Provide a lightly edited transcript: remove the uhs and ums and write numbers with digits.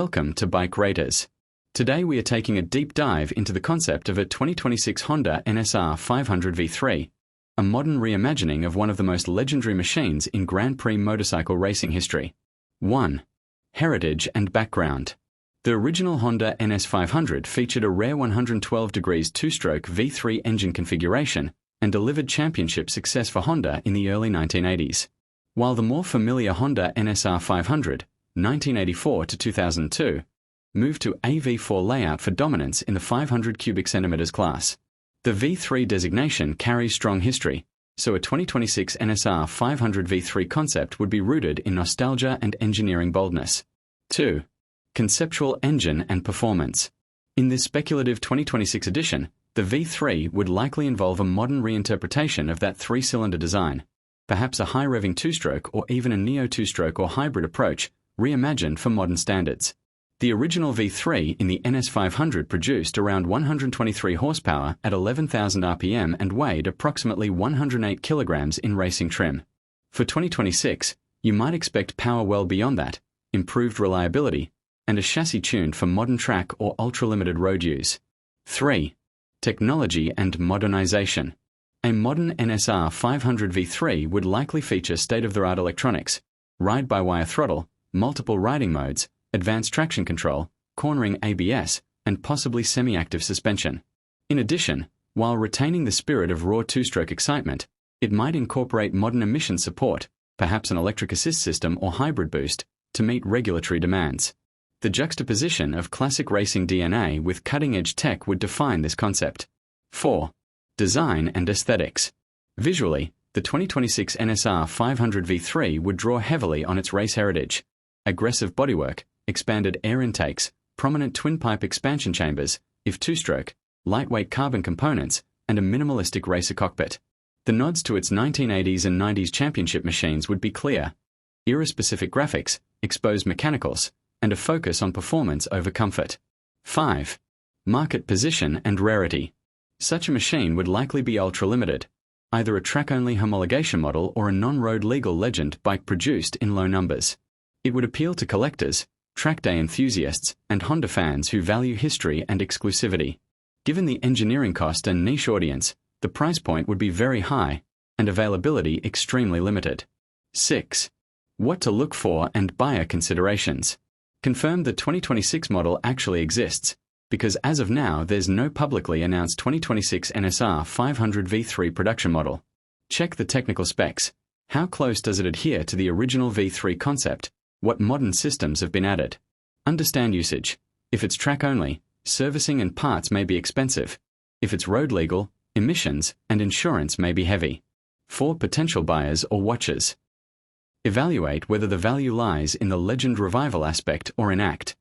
Welcome to Bike Raters. Today we are taking a deep dive into the concept of a 2026 Honda NSR500 V3, a modern reimagining of one of the most legendary machines in Grand Prix motorcycle racing history. 1. Heritage and background. The original Honda NS500 featured a rare 112 degrees two-stroke V3 engine configuration and delivered championship success for Honda in the early 1980s. While the more familiar Honda NSR500 1984 to 2002 moved to a V4 layout for dominance in the 500 cubic centimeters class. The V3 designation carries strong history, so a 2026 NSR500 V3 concept would be rooted in nostalgia and engineering boldness. 2. Conceptual engine and performance. In this speculative 2026 edition, the V3 would likely involve a modern reinterpretation of that three-cylinder design, perhaps a high-revving two-stroke or even a neo two-stroke or hybrid approach reimagined for modern standards. The original V3 in the NS500 produced around 123 horsepower at 11,000 RPM and weighed approximately 108 kilograms in racing trim. For 2026, you might expect power well beyond that, improved reliability, and a chassis tuned for modern track or ultra-limited road use. 3. Technology and modernization. A modern NSR500 V3 would likely feature state-of-the-art electronics, ride-by-wire throttle, multiple riding modes, advanced traction control, cornering ABS, and possibly semi-active suspension. In addition, while retaining the spirit of raw two-stroke excitement, it might incorporate modern emission support, perhaps an electric assist system or hybrid boost, to meet regulatory demands. The juxtaposition of classic racing DNA with cutting-edge tech would define this concept. 4. Design and aesthetics. Visually, the 2026 NSR500 V3 would draw heavily on its race heritage. Aggressive bodywork, expanded air intakes, prominent twin-pipe expansion chambers, if two-stroke, lightweight carbon components, and a minimalistic racer cockpit. The nods to its 1980s and 90s championship machines would be clear. Era-specific graphics, exposed mechanicals, and a focus on performance over comfort. 5. Market position and rarity. Such a machine would likely be ultra-limited, either a track-only homologation model or a non-road legal legend bike produced in low numbers. It would appeal to collectors, track day enthusiasts, and Honda fans who value history and exclusivity. Given the engineering cost and niche audience, the price point would be very high, and availability extremely limited. 6. What to look for and buyer considerations. Confirm the 2026 model actually exists, because as of now there's no publicly announced 2026 NSR500 V3 production model. Check the technical specs. How close does it adhere to the original V3 concept? What modern systems have been added? Understand usage. If it's track only, servicing and parts may be expensive. If it's road legal, emissions and insurance may be heavy. For potential buyers or watchers, evaluate whether the value lies in the legend revival aspect or in act.